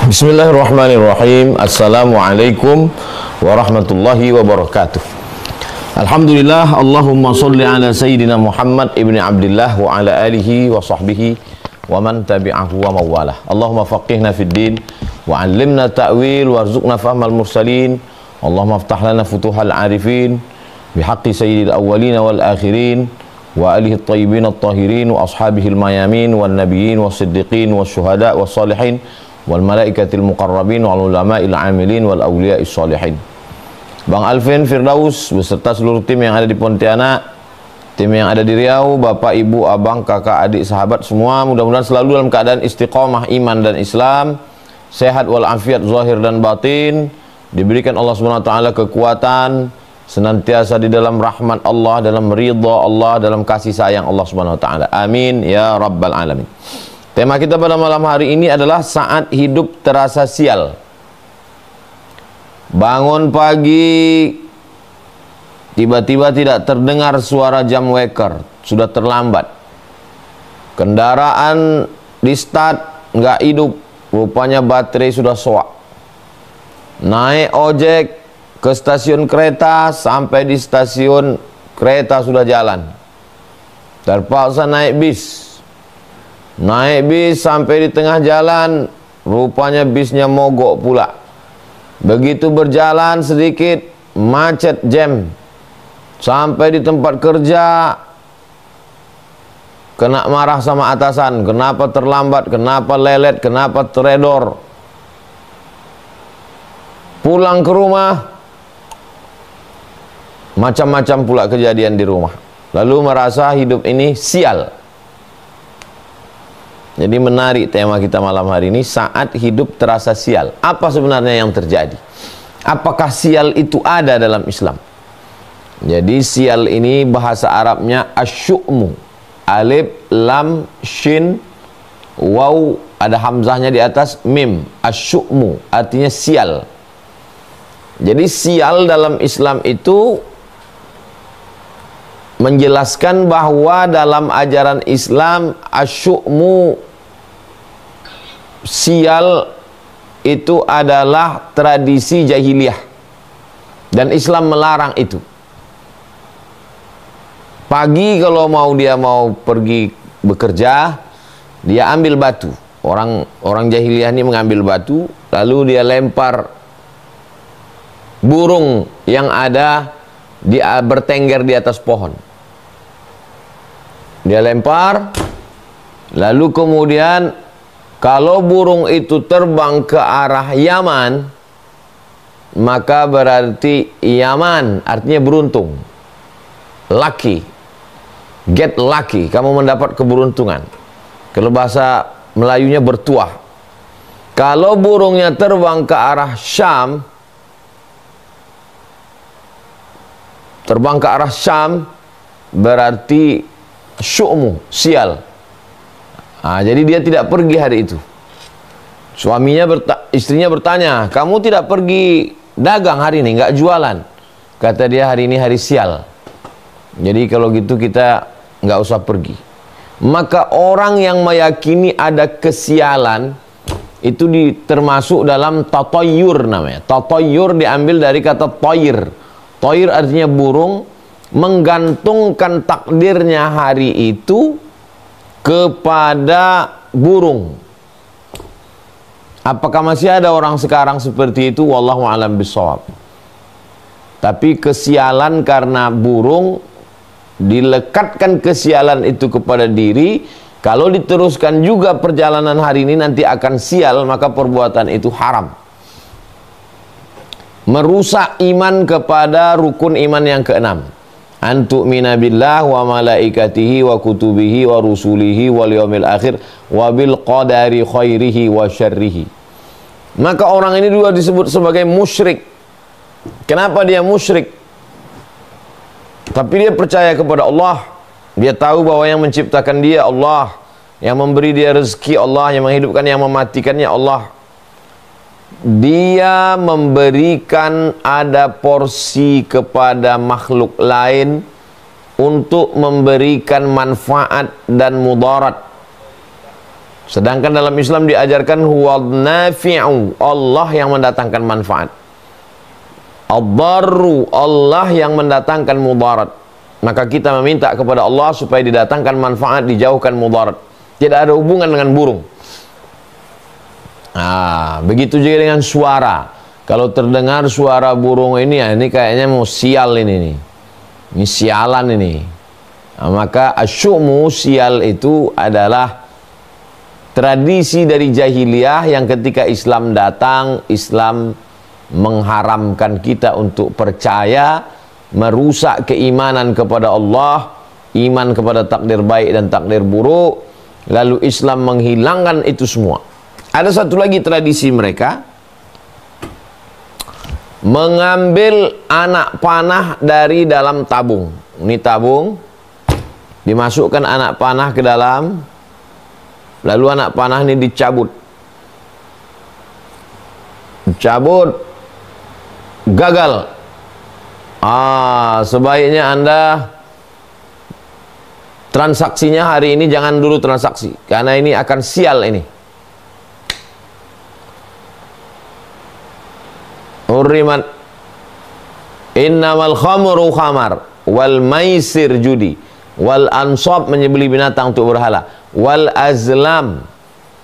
Bismillahirrahmanirrahim. Assalamualaikum warahmatullahi wabarakatuh. Alhamdulillah, Allahumma salli ala Sayyidina Muhammad ibni Abdillah wa ala alihi wa sahbihi wa man tabi'ahu wa mawalah. Allahumma faqihna fid din wa 'allimna ta'wil warzuqna fahmal mursalin. Allahumma aftah lana futuhal arifin bihaqqi sayyidil awwalin wal akhirin wa alihi at-tayyibin at-tahirin wa ashabihi al-mayamin wan nabiyyin was siddiqin was syuhada was salihin wal malaikatil muqarrabin wal ulama'il amilin wal awliya'is salihin. Bang Alvin Firdaus beserta seluruh tim yang ada di Pontianak, tim yang ada di Riau, bapak, ibu, abang, kakak, adik, sahabat semua, mudah-mudahan selalu dalam keadaan istiqomah iman dan Islam, sehat walafiat zahir dan batin, diberikan Allah SWT kekuatan, senantiasa di dalam rahmat Allah, dalam ridha Allah, dalam kasih sayang Allah SWT. Amin ya rabbal alamin. Tema kita pada malam hari ini adalah saat hidup terasa sial. Bangun pagi, tiba-tiba tidak terdengar suara jam waker, sudah terlambat. Kendaraan di start, nggak hidup, rupanya baterai sudah soak. Naik ojek ke stasiun kereta, sampai di stasiun kereta sudah jalan. Terpaksa naik bis. Naik bis sampai di tengah jalan, rupanya bisnya mogok pula. Begitu berjalan sedikit, macet jam. Sampai di tempat kerja, kena marah sama atasan. Kenapa terlambat, kenapa lelet, kenapa teredor. Pulang ke rumah, macam-macam pula kejadian di rumah. Lalu merasa hidup ini sial. Jadi menarik tema kita malam hari ini, saat hidup terasa sial. Apa sebenarnya yang terjadi? Apakah sial itu ada dalam Islam? Jadi sial ini bahasa Arabnya asyu'mu. Alif, lam, shin, waw, ada hamzahnya di atas, mim. Asyu'mu, artinya sial. Jadi sial dalam Islam itu menjelaskan bahwa dalam ajaran Islam asyu'mu, sial itu adalah tradisi jahiliyah dan Islam melarang itu. Pagi kalau dia mau pergi bekerja, dia ambil batu. Orang jahiliyah ini mengambil batu, lalu dia lempar burung yang ada bertengger di atas pohon. Dia lempar, lalu kemudian kalau burung itu terbang ke arah Yaman, maka berarti Yaman artinya beruntung, lucky, get lucky, kamu mendapat keberuntungan. Kalau bahasa Melayunya bertuah. Kalau burungnya terbang ke arah Syam, berarti syu'mu, sial. Jadi dia tidak pergi hari itu. Istrinya bertanya, kamu tidak pergi dagang hari ini, nggak jualan? Kata dia, hari ini hari sial. Jadi kalau gitu kita nggak usah pergi. Maka orang yang meyakini ada kesialan itu termasuk dalam tatoyur namanya. Tatoyur diambil dari kata toyir. Toyir artinya burung, menggantungkan takdirnya hari itu kepada burung. Apakah masih ada orang sekarang seperti itu? Wallahu a'lam bishawab. Tapi kesialan karena burung, dilekatkan kesialan itu kepada diri. Kalau diteruskan juga perjalanan hari ini nanti akan sial, maka perbuatan itu haram. Merusak iman kepada rukun iman yang keenam. Antu'mina billah wa malaikatihi wa kutubihi wa rusulihi wal yaumil akhir wa bil qadari khairihi wa syarrihi. Maka orang ini juga disebut sebagai musyrik. Kenapa dia musyrik? Tapi dia percaya kepada Allah. Dia tahu bahwa yang menciptakan dia Allah, yang memberi dia rezeki Allah, yang menghidupkan, yang mematikannya Allah. Dia memberikan ada porsi kepada makhluk lain untuk memberikan manfaat dan mudarat. Sedangkan dalam Islam diajarkan huwa nafi'u, Allah yang mendatangkan manfaat. Ad-darru, Allah yang mendatangkan mudarat. Maka kita meminta kepada Allah supaya didatangkan manfaat, dijauhkan mudarat. Tidak ada hubungan dengan burung. Nah, begitu juga dengan suara. Kalau terdengar suara burung ini, ya ini kayaknya mau sial ini nih. Ini sialan ini. Nah, maka asyumu, sial itu adalah tradisi dari jahiliyah yang ketika Islam datang, Islam mengharamkan kita untuk percaya, merusak keimanan kepada Allah, iman kepada takdir baik dan takdir buruk. Lalu Islam menghilangkan itu semua. Ada satu lagi tradisi mereka, mengambil anak panah dari dalam tabung. Ini tabung, dimasukkan anak panah ke dalam, lalu anak panah ini dicabut. Gagal. Sebaiknya Anda transaksinya hari ini jangan dulu transaksi, karena ini akan sial ini. Hurrimat innamal khamru khamar wal maisir judi wal ansab menyembelih binatang untuk berhala wal azlam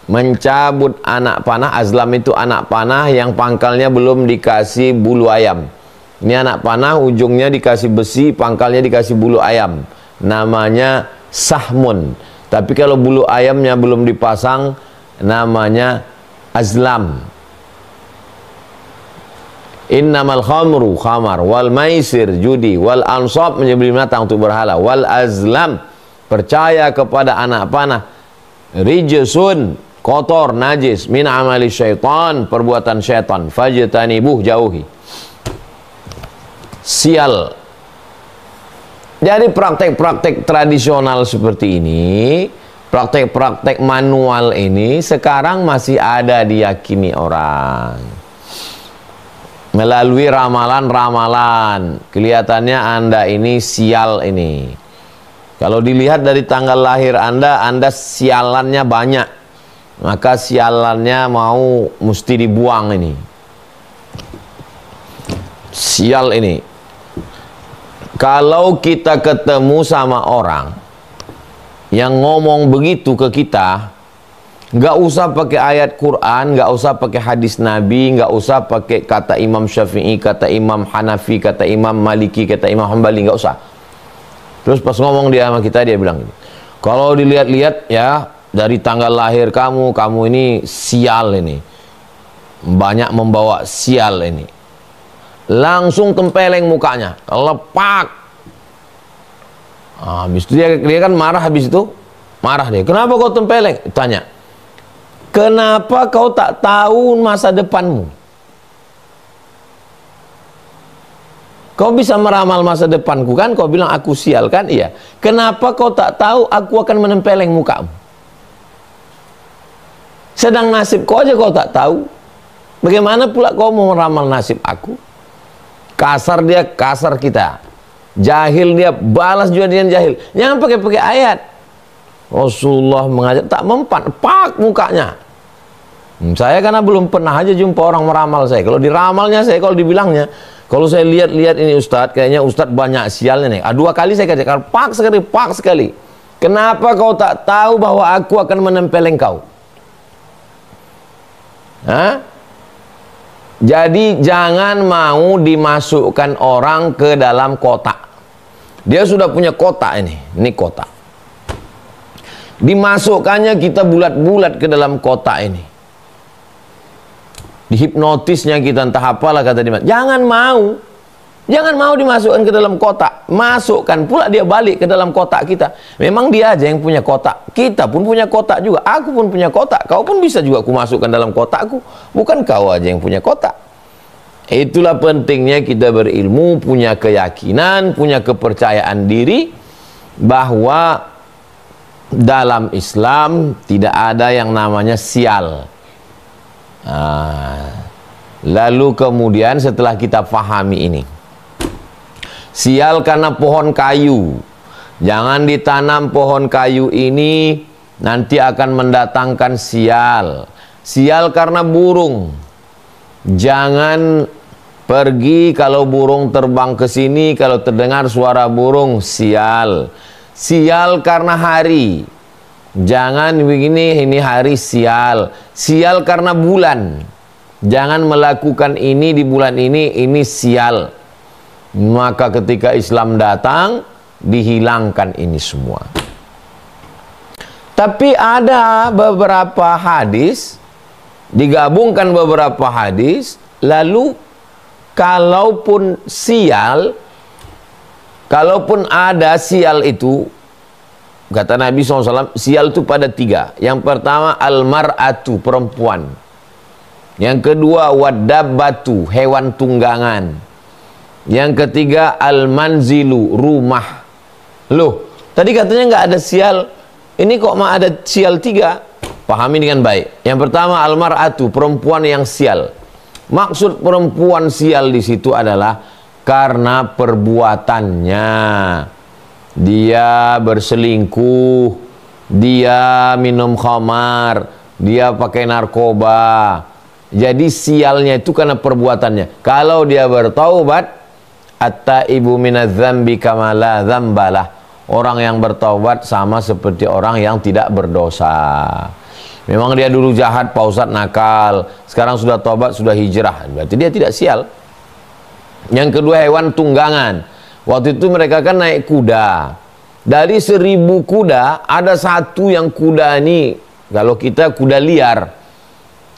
mencabut anak panah. Azlam itu anak panah yang pangkalnya belum dikasih bulu ayam. Ini anak panah ujungnya dikasih besi, pangkalnya dikasih bulu ayam, namanya sahmun. Tapi kalau bulu ayamnya belum dipasang, namanya azlam. Innamal khamru khamar wal maisir judi wal ansab menyembelih binatang untuk berhala wal azlam percaya kepada anak panah rijsun kotor najis min amali syaitan perbuatan syaitan fajtanibuh jauhi. Sial. Jadi praktek-praktek tradisional seperti ini, praktek-praktek manual ini sekarang masih ada diyakini orang melalui ramalan-ramalan. Kelihatannya Anda ini sial ini. Kalau dilihat dari tanggal lahir Anda sialannya banyak, maka sialannya mau mesti dibuang ini. Sial ini. Kalau kita ketemu sama orang yang ngomong begitu ke kita, nggak usah pakai ayat Quran, nggak usah pakai hadis Nabi, nggak usah pakai kata Imam Syafi'i, kata Imam Hanafi, kata Imam Maliki, kata Imam Hambali, nggak usah. Terus pas ngomong dia sama kita, dia bilang gini, kalau dilihat-lihat ya dari tanggal lahir kamu ini sial ini, banyak membawa sial ini. Langsung tempeleng mukanya, lepak. Habis itu dia kan marah, habis itu marah dia. Kenapa kau tempeleng? Tanya. Kenapa kau tak tahu masa depanmu? Kau bisa meramal masa depanku kan? Kau bilang aku sial kan? Iya. Kenapa kau tak tahu aku akan menempeleng mukamu? Sedang nasib kau aja kau tak tahu. Bagaimana pula kau mau meramal nasib aku? Kasar dia, kasar kita. Jahil dia, balas juga dia jahil. Jangan pakai ayat. Rasulullah mengajar, tak mempan, pak mukanya. Saya karena belum pernah aja jumpa orang meramal saya. Kalau diramalnya saya, kalau dibilangnya, kalau saya lihat-lihat ini Ustadz, kayaknya Ustadz banyak sialnya nih. 2 kali saya katakan, pak sekali. Kenapa kau tak tahu bahwa aku akan menempeleng kau? Hah? Jadi jangan mau dimasukkan orang ke dalam kotak. Dia sudah punya kotak ini kotak. Dimasukkannya kita bulat-bulat ke dalam kotak ini. Dihipnotisnya kita entah apalah kata dia. Jangan mau dimasukkan ke dalam kotak. Masukkan pula dia balik ke dalam kotak kita. Memang dia aja yang punya kotak. Kita pun punya kotak juga. Aku pun punya kotak. Kau pun bisa juga aku masukkan dalam kotakku. Bukan kau aja yang punya kotak. Itulah pentingnya kita berilmu, punya keyakinan, punya kepercayaan diri bahwa dalam Islam tidak ada yang namanya sial. Lalu kemudian setelah kita pahami ini, sial karena pohon kayu. Jangan ditanam pohon kayu ini nanti akan mendatangkan sial. Sial karena burung. Jangan pergi kalau burung terbang ke sini, kalau terdengar suara burung, sial. Sial karena hari. Jangan begini, ini hari sial. Sial karena bulan. Jangan melakukan ini di bulan ini sial. Maka ketika Islam datang, dihilangkan ini semua. Tapi ada beberapa hadis, digabungkan beberapa hadis, lalu kalaupun sial, kalaupun ada sial itu, kata Nabi SAW, sial itu pada 3. Yang pertama, al-mar'atu, perempuan. Yang kedua, wadabbatu, hewan tunggangan. Yang ketiga, al-manzilu, rumah. Loh, tadi katanya nggak ada sial, ini kok mah ada sial 3? Pahami dengan baik. Yang pertama, al-mar'atu, perempuan yang sial. Maksud perempuan sial di situ adalah karena perbuatannya. Dia berselingkuh, dia minum khamar, dia pakai narkoba. Jadi sialnya itu karena perbuatannya. Kalau dia bertaubat, at-taibu minadz-dzambi kama la dzambalah. Orang yang bertaubat sama seperti orang yang tidak berdosa. Memang dia dulu jahat, Pak Ustadz, nakal, sekarang sudah taubat, sudah hijrah, berarti dia tidak sial. Yang kedua, hewan tunggangan. Waktu itu mereka kan naik kuda. Dari 1000 kuda, ada satu yang kuda ini, kalau kita kuda liar,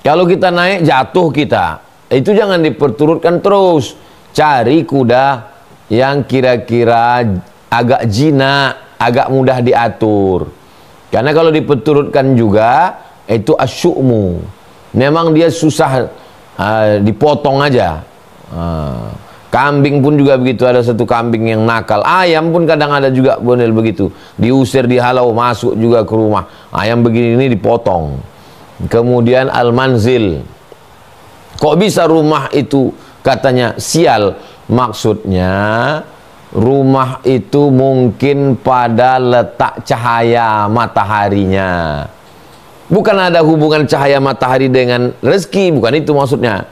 kalau kita naik jatuh kita. Itu jangan diperturutkan terus. Cari kuda yang kira-kira agak jinak, agak mudah diatur. Karena kalau diperturutkan juga, itu asyu'mu, memang dia susah dipotong aja. Kambing pun juga begitu, ada satu kambing yang nakal. Ayam pun kadang ada juga model begitu, diusir, dihalau, masuk juga ke rumah. Ayam begini ini dipotong. Kemudian al-manzil, kok bisa rumah itu katanya sial? Maksudnya rumah itu mungkin pada letak cahaya mataharinya. Bukan ada hubungan cahaya matahari dengan rezeki, bukan itu maksudnya.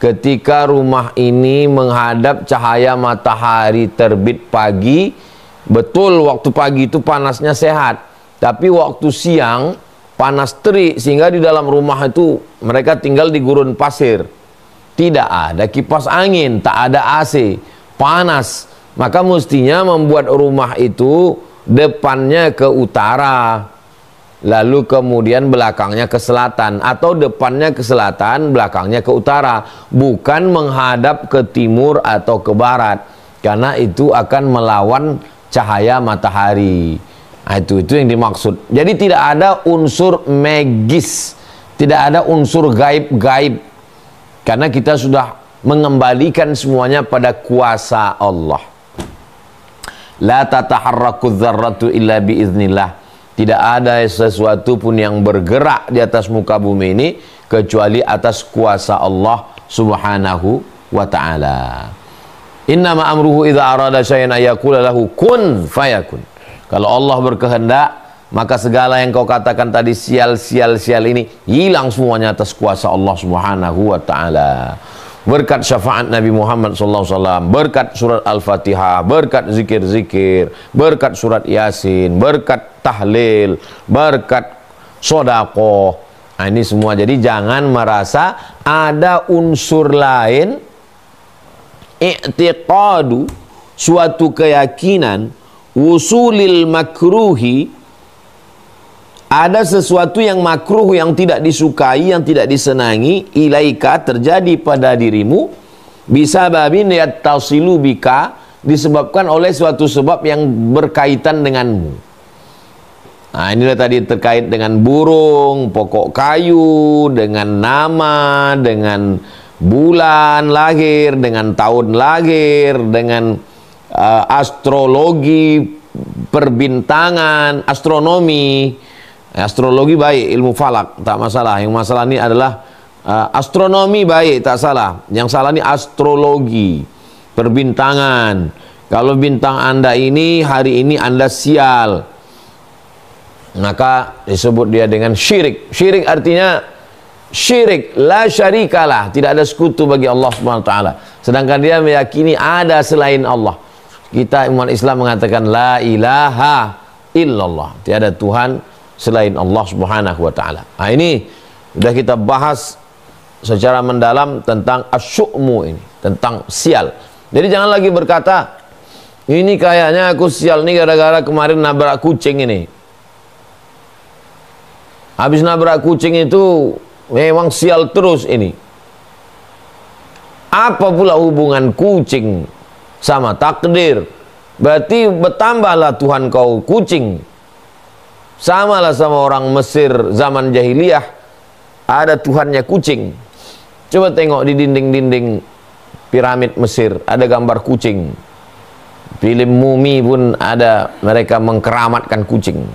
Ketika rumah ini menghadap cahaya matahari terbit pagi, betul waktu pagi itu panasnya sehat. Tapi waktu siang panas terik, sehingga di dalam rumah itu mereka tinggal di gurun pasir. Tidak ada kipas angin, tak ada AC, panas. Maka mestinya membuat rumah itu depannya ke utara, lalu kemudian belakangnya ke selatan, atau depannya ke selatan, belakangnya ke utara, bukan menghadap ke timur atau ke barat, karena itu akan melawan cahaya matahari. Nah, itu yang dimaksud. Jadi tidak ada unsur magis, tidak ada unsur gaib-gaib, karena kita sudah mengembalikan semuanya pada kuasa Allah. La tataharraku dzarratu illa biiznillah. Tidak ada sesuatu pun yang bergerak di atas muka bumi ini kecuali atas kuasa Allah Subhanahu wa ta'ala. Innama amruhu idza arada syai'an ayaqula lahu kun fayakun. Kalau Allah berkehendak, maka segala yang kau katakan tadi sial ini hilang semuanya atas kuasa Allah Subhanahu wa ta'ala. Berkat syafaat Nabi Muhammad SAW, berkat surat Al-Fatihah, berkat zikir-zikir, berkat surat Yasin, berkat tahlil, berkat sodaqoh. Nah, ini semua. Jadi jangan merasa ada unsur lain, i'tiqadu, suatu keyakinan, wusulil makruhi, ada sesuatu yang makruh, yang tidak disukai, yang tidak disenangi, ilaika, terjadi pada dirimu, bisa babin yattasilu bika, disebabkan oleh suatu sebab yang berkaitan denganmu. Nah, inilah tadi terkait dengan burung, pokok kayu, dengan nama, dengan bulan lahir, dengan tahun lahir, dengan astrologi, perbintangan, astronomi. Astrologi baik, ilmu falak, tak masalah. Yang masalah ini adalah astronomi baik, tak salah. Yang salah ini astrologi, perbintangan. Kalau bintang Anda ini, hari ini Anda sial. maka disebut dia dengan syirik. Syirik artinya syirik la syarikalah, tidak ada sekutu bagi Allah Subhanahu wa taala. Sedangkan dia meyakini ada selain Allah. Kita umat Islam mengatakan la ilaha illallah, tiada Tuhan selain Allah Subhanahu wa taala. Nah, ini sudah kita bahas secara mendalam tentang asyu'mu ini, tentang sial. Jadi jangan lagi berkata, ini kayaknya aku sial nih gara-gara kemarin nabrak kucing ini. Habis nabrak kucing itu memang sial terus ini. Apa pula hubungan kucing sama takdir? Berarti bertambahlah Tuhan kau kucing. Samalah sama orang Mesir zaman jahiliyah, ada Tuhannya kucing. Coba tengok di dinding-dinding piramid Mesir ada gambar kucing. Film Mumi pun ada, mereka mengkeramatkan kucing.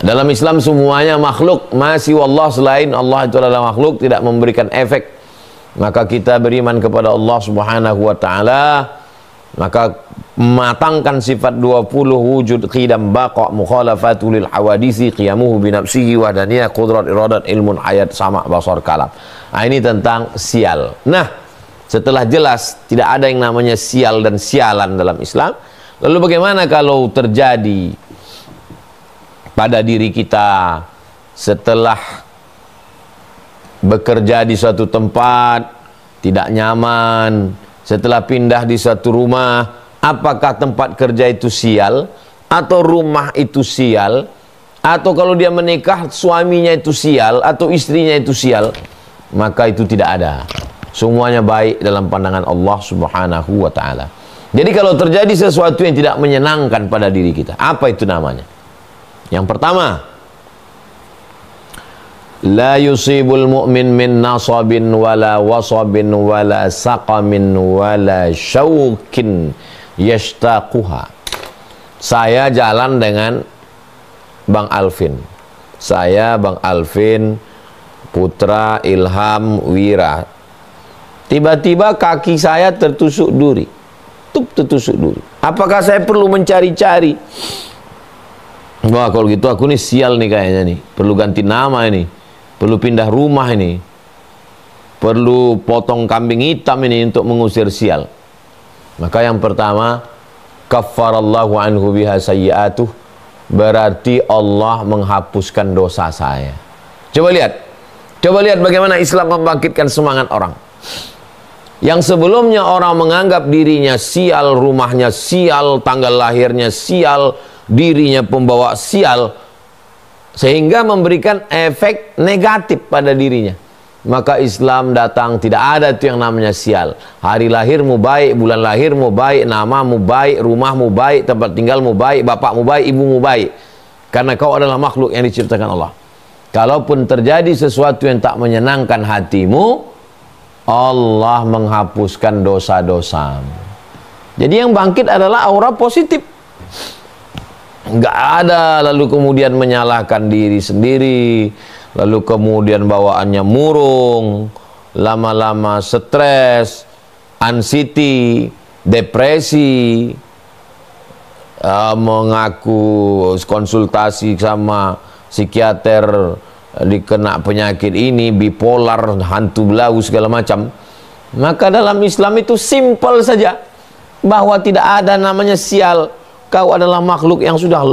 Dalam Islam semuanya makhluk, masih wallah selain Allah itu adalah makhluk, tidak memberikan efek. Maka kita beriman kepada Allah Subhanahu wa taala, maka matangkan sifat 20 wujud qidam baqa mukhalafatul lil hawadisi qiyamuhu bi nafsihi wahdaniyah qudrat iradat ilmun hayat sama basar kalam. Nah, ini tentang sial. Nah, setelah jelas tidak ada yang namanya sial dan sialan dalam Islam, lalu bagaimana kalau terjadi pada diri kita setelah bekerja di suatu tempat tidak nyaman, setelah pindah di suatu rumah, apakah tempat kerja itu sial atau rumah itu sial, atau kalau dia menikah suaminya itu sial atau istrinya itu sial? Maka itu tidak ada. Semuanya baik dalam pandangan Allah Subhanahu wa taala. Jadi kalau terjadi sesuatu yang tidak menyenangkan pada diri kita, apa itu namanya? Yang pertama, la yusibul mu'min min nasabin wala wasabin wala saqamin wala syaukin yashtaquha. Saya jalan dengan Bang Alvin. Saya Bang Alvin, Putra, Ilham, Wira. Tiba-tiba kaki saya tertusuk duri. Tertusuk duri. Apakah saya perlu mencari-cari? Wah, kalau gitu aku nih sial nih kayaknya nih. Perlu ganti nama ini. Perlu pindah rumah ini. Perlu potong kambing hitam ini untuk mengusir sial. Maka yang pertama, kaffarallahu anhu biha sayyi'atuh, berarti Allah menghapuskan dosa saya. Coba lihat bagaimana Islam membangkitkan semangat orang. Yang sebelumnya orang menganggap dirinya sial, rumahnya sial, tanggal lahirnya sial, dirinya pembawa sial, sehingga memberikan efek negatif pada dirinya. Maka Islam datang, tidak ada itu yang namanya sial. Hari lahirmu baik, bulan lahirmu baik, namamu baik, rumahmu baik, tempat tinggalmu baik, bapakmu baik, ibumu baik. Karena kau adalah makhluk yang diciptakan Allah. Kalaupun terjadi sesuatu yang tak menyenangkan hatimu, Allah menghapuskan dosa-dosamu. Jadi yang bangkit adalah aura positif. Nggak ada lalu kemudian menyalahkan diri sendiri, lalu kemudian bawaannya murung, lama-lama stres, anxiety, depresi, mengaku konsultasi sama psikiater, dikena penyakit ini, bipolar, hantu belau, segala macam. Maka dalam Islam itu simple saja, bahwa tidak ada namanya sial. Kau adalah makhluk yang sudah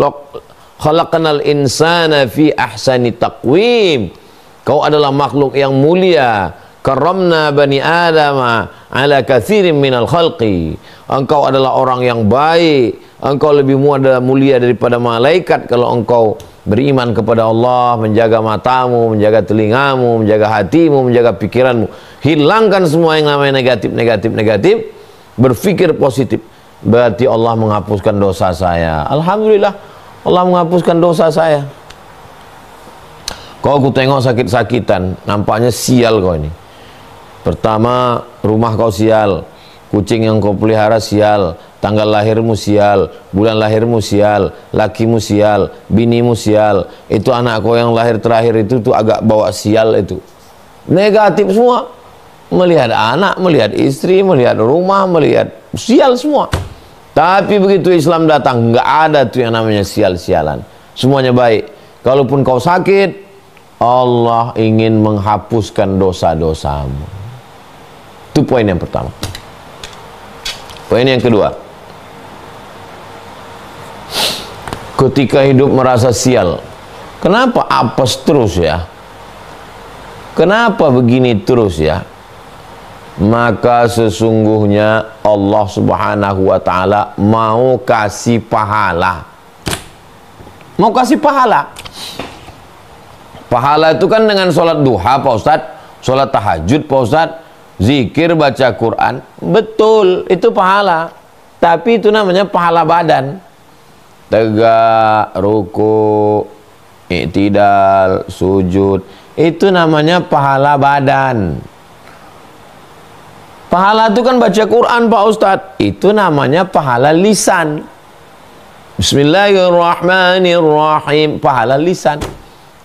khalaqnal insana fi ahsani taqwim. Kau adalah makhluk yang mulia. Karramna bani adama ala katsirin minal khalqi. Engkau adalah orang yang baik. Engkau lebih mulia daripada malaikat kalau engkau beriman kepada Allah, menjaga matamu, menjaga telingamu, menjaga hatimu, menjaga pikiranmu. Hilangkan semua yang namanya negatif, berpikir positif. Berarti Allah menghapuskan dosa saya. Alhamdulillah, Allah menghapuskan dosa saya. Kau aku tengok sakit-sakitan, nampaknya sial kau ini. Pertama, rumah kau sial, kucing yang kau pelihara sial, tanggal lahirmu sial, bulan lahirmu sial, lakimu sial, binimu sial. Itu anak kau yang lahir terakhir itu tuh agak bawa sial itu. Negatif semua. Melihat anak, melihat istri, melihat rumah, melihat sial semua. Tapi begitu Islam datang, nggak ada tuh yang namanya sial-sialan. semuanya baik. Kalaupun kau sakit, Allah ingin menghapuskan dosa-dosamu. Itu poin yang pertama. Poin yang kedua, ketika hidup merasa sial, kenapa apes terus ya? Kenapa begini terus ya? Maka sesungguhnya Allah Subhanahu wa ta'ala mau kasih pahala. Mau kasih pahala. Pahala itu kan dengan sholat duha Pak Ustadz, sholat tahajud Pak Ustadz, zikir, baca Quran. Betul, itu pahala. Tapi itu namanya pahala badan. Tegak, ruku, i'tidal, sujud, itu namanya pahala badan. Pahala itu kan baca Quran Pak Ustadz, itu namanya pahala lisan. Bismillahirrahmanirrahim, pahala lisan.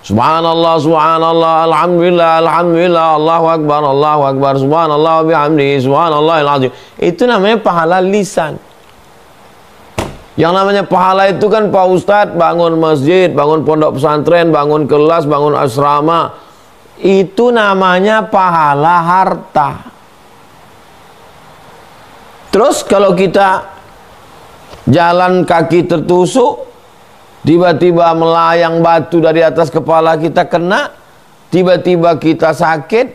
Subhanallah, subhanallah, alhamdulillah, alhamdulillah, Allahu akbar, subhanallah bihamdihi, subhanallahil azim. Itu namanya pahala lisan. Yang namanya pahala itu kan Pak Ustadz, bangun masjid, bangun pondok pesantren, bangun kelas, bangun asrama, itu namanya pahala harta. Terus kalau kita jalan kaki tertusuk, tiba-tiba melayang batu dari atas kepala kita kena, tiba-tiba kita sakit,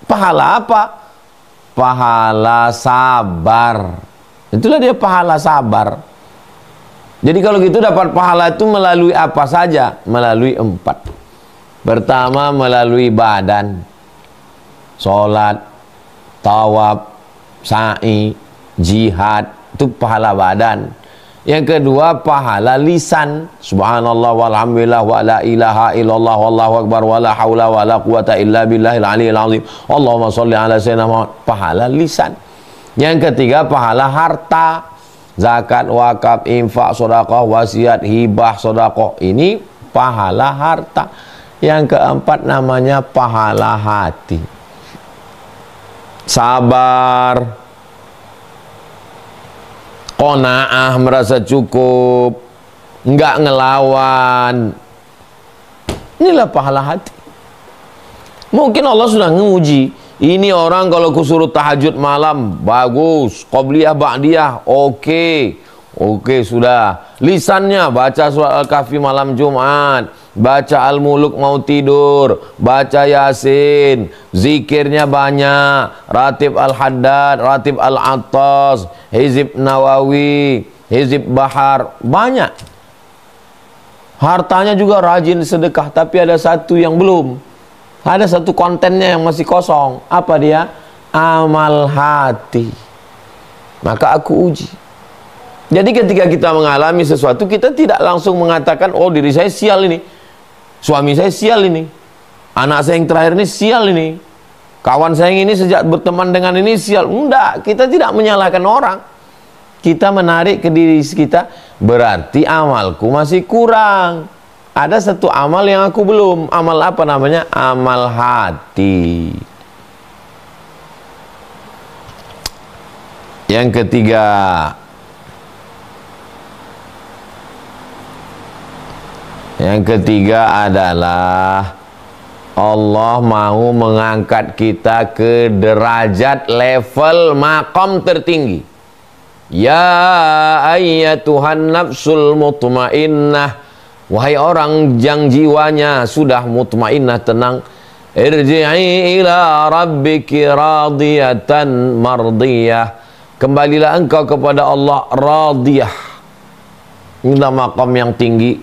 pahala apa? Pahala sabar. Itulah dia pahala sabar. Jadi kalau gitu dapat pahala itu melalui apa saja? Melalui 4. Pertama, melalui badan, sholat, tawaf, sa'i, jihad, itu pahala badan. Yang kedua, pahala lisan. Subhanallah walhamdulillah wa la ilaha illallah wallahu akbar wa la hawla wa la quwata illa billahil aliyil azim. Allahumma sholli ala sayyidina Muhammad. Pahala lisan. Yang ketiga, pahala harta. Zakat, wakaf, infak, sedekah, wasiat, hibah, sedekah. Ini pahala harta. Yang keempat namanya pahala hati. Sabar, qanaah, merasa cukup, enggak ngelawan. Inilah pahala hati. Mungkin Allah sudah menguji. Ini orang kalau kusuruh tahajud malam, bagus. Qobliyah, ba'diyah, oke. Oke, sudah. Lisannya, baca surat Al-Kahfi malam Jumat, baca Al-Muluk mau tidur, baca Yasin, zikirnya banyak, ratib Al-Haddad, ratib Al-Attas, hizib Nawawi, hizib Bahar, banyak. Hartanya juga rajin sedekah, tapi ada satu yang belum. Ada satu kontennya yang masih kosong. Apa dia? Amal hati. Maka aku uji. Jadi ketika kita mengalami sesuatu, kita tidak langsung mengatakan, oh diri saya sial ini, suami saya sial ini, anak saya yang terakhir ini sial ini, kawan saya yang ini sejak berteman dengan ini sial. Enggak, kita tidak menyalahkan orang. Kita menarik ke diri kita, berarti amalku masih kurang. Ada satu amal yang aku belum. Amal apa namanya? Amal hati. Yang ketiga, adalah Allah mau mengangkat kita ke derajat level maqam tertinggi. Ya ayyatuhan nafsul mutmainnah, wahai orang yang jiwanya sudah mutmainnah, tenang, irji'i ila rabbiki radiyatan mardiyah, kembalilah engkau kepada Allah radiyah. Inilah maqam yang tinggi,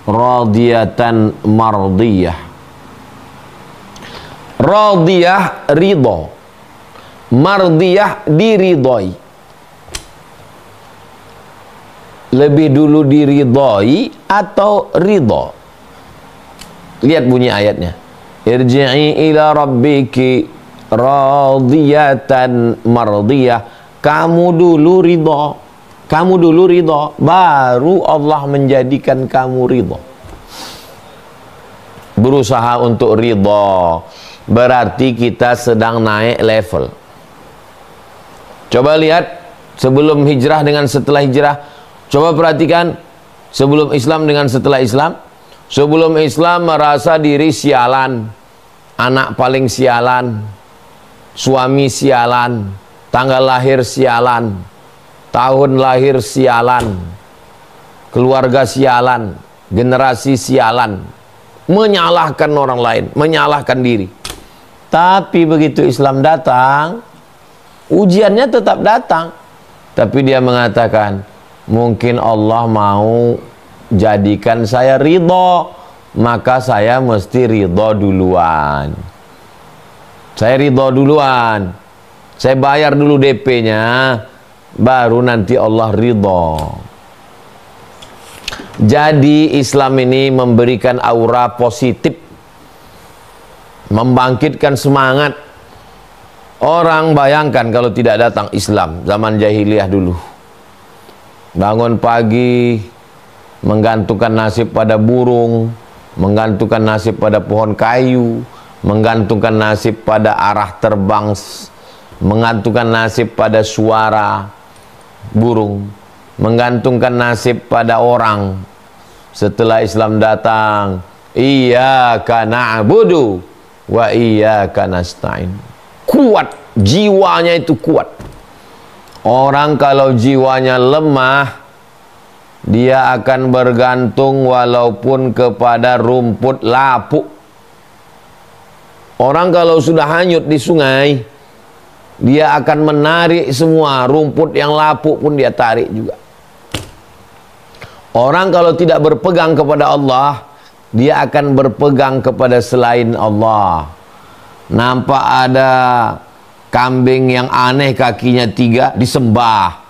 radiyatan mardiyah. Radiyah ridho, mardiyah diridhoi. Lebih dulu diridhoi atau ridho? Lihat bunyi ayatnya. Irji'i ila rabbiki radiyatan mardiyah. Kamu dulu ridho, baru Allah menjadikan kamu ridho. Berusaha untuk ridho, berarti kita sedang naik level. Coba lihat sebelum hijrah dengan setelah hijrah. Coba perhatikan, sebelum Islam dengan setelah Islam? Sebelum Islam merasa diri sialan, anak paling sialan, suami sialan, tanggal lahir sialan, tahun lahir sialan, keluarga sialan, generasi sialan, menyalahkan orang lain, menyalahkan diri. Tapi begitu Islam datang, ujiannya tetap datang. Tapi dia mengatakan, mungkin Allah mau jadikan saya ridho, maka saya mesti ridho duluan. Saya ridho duluan, saya bayar dulu DP-nya, baru nanti Allah ridho. Jadi Islam ini memberikan aura positif, membangkitkan semangat. Orang bayangkan kalau tidak datang Islam zaman jahiliyah dulu, bangun pagi menggantungkan nasib pada burung, menggantungkan nasib pada pohon kayu, menggantungkan nasib pada arah terbang, menggantungkan nasib pada suara burung, menggantungkan nasib pada orang. Setelah Islam datang, iyyaka na'budu wa iyyaka nasta'in. Kuat, jiwanya itu kuat. Orang kalau jiwanya lemah, dia akan bergantung walaupun kepada rumput lapuk. Orang kalau sudah hanyut di sungai, dia akan menarik semua rumput yang lapuk pun dia tarik juga. Orang kalau tidak berpegang kepada Allah, dia akan berpegang kepada selain Allah. Nampak ada kambing yang aneh kakinya 3 disembah,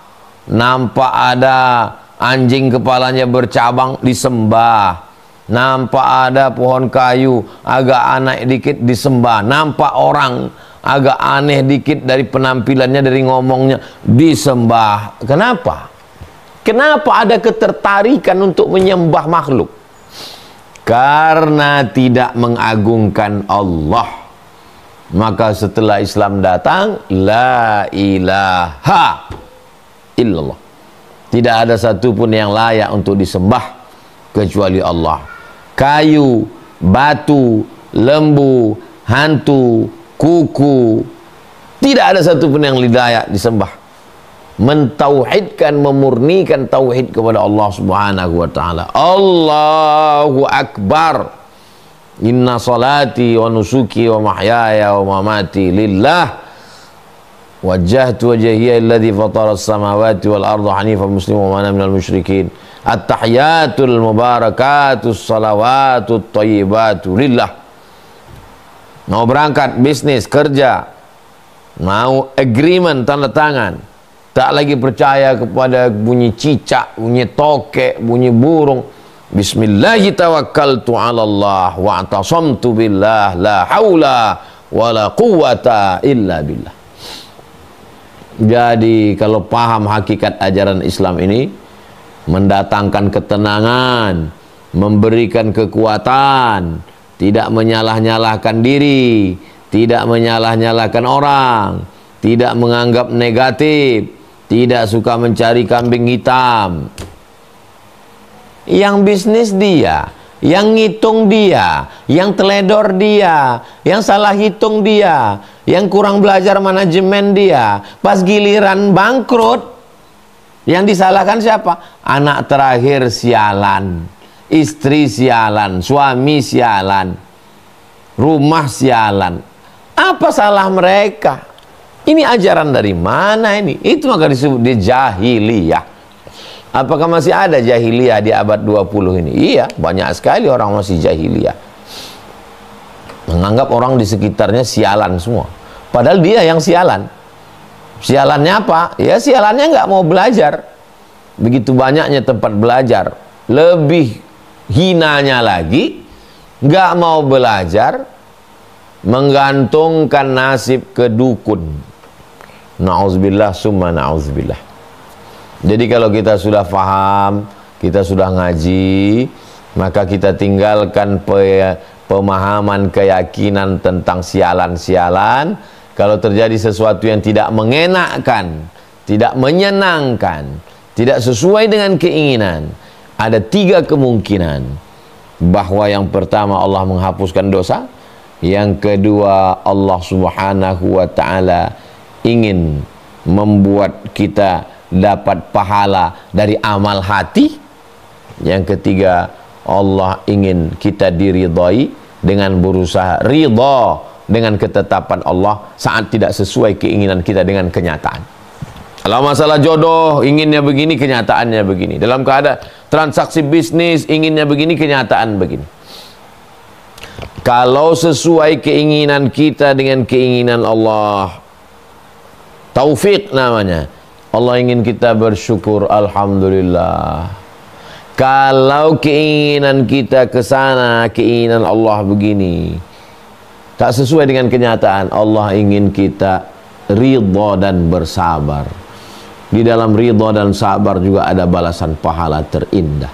nampak ada anjing kepalanya bercabang disembah, nampak ada pohon kayu agak aneh dikit disembah, nampak orang agak aneh dikit dari penampilannya, dari ngomongnya disembah. Kenapa? Kenapa ada ketertarikan untuk menyembah makhluk? Karena tidak mengagungkan Allah. Maka setelah Islam datang, la ilaha illallah, tidak ada satupun yang layak untuk disembah kecuali Allah. Kayu, batu, lembu, hantu, kuku, tidak ada satupun yang layak disembah. Mentauhidkan, memurnikan tauhid kepada Allah Subhanahu wa taala. Allahu Akbar. Inna salati wa nusuki wa mahyaya wa mamati lillah wajjahtu wajhiya alladhi fatara as-samawati wal arda hanifan musliman wa ana minal musyrikin. At-tahiyatul mubarakatus salawatut thayyibatu lillah. Mau berangkat bisnis, kerja, mau agreement, tanda tangan, tak lagi percaya kepada bunyi cicak, bunyi tokek, bunyi burung. Bismillahi tawakkaltu ala Allah wa atasamtu billah la haula wa la quwata illa billah. Jadi kalau paham hakikat ajaran Islam ini, mendatangkan ketenangan, memberikan kekuatan, tidak menyalah-nyalahkan diri, tidak menyalah-nyalahkan orang, tidak menganggap negatif, tidak suka mencari kambing hitam. Yang bisnis dia, yang ngitung dia, yang teledor dia, yang salah hitung dia, yang kurang belajar manajemen dia, pas giliran bangkrut, yang disalahkan siapa? Anak terakhir sialan, istri sialan, suami sialan, rumah sialan. Apa salah mereka? Ini ajaran dari mana ini? Itu maka disebut dia jahiliyah. Apakah masih ada jahiliyah di abad 20 ini? Iya, banyak sekali orang masih jahiliyah. Menganggap orang di sekitarnya sialan semua. Padahal dia yang sialan. Sialannya apa? Ya sialannya nggak mau belajar. Begitu banyaknya tempat belajar. Lebih hinanya lagi, nggak mau belajar, menggantungkan nasib ke dukun. Na'udzubillah summa na'udzubillah. Jadi kalau kita sudah paham, kita sudah ngaji, maka kita tinggalkan pemahaman, keyakinan tentang sialan-sialan. Kalau terjadi sesuatu yang tidak mengenakkan, tidak menyenangkan, tidak sesuai dengan keinginan, ada 3 kemungkinan. Bahwa yang pertama Allah menghapuskan dosa, yang kedua Allah subhanahu wa ta'ala ingin membuat kita dapat pahala dari amal hati, yang ketiga Allah ingin kita diridhai dengan berusaha ridha dengan ketetapan Allah saat tidak sesuai keinginan kita dengan kenyataan. Kalau masalah jodoh, inginnya begini, kenyataannya begini. Dalam keadaan transaksi bisnis, inginnya begini, kenyataan begini. Kalau sesuai keinginan kita dengan keinginan Allah, taufik namanya. Allah ingin kita bersyukur, alhamdulillah. Kalau keinginan kita ke sana, keinginan Allah begini, tak sesuai dengan kenyataan, Allah ingin kita ridha dan bersabar. Di dalam ridha dan sabar juga ada balasan pahala terindah.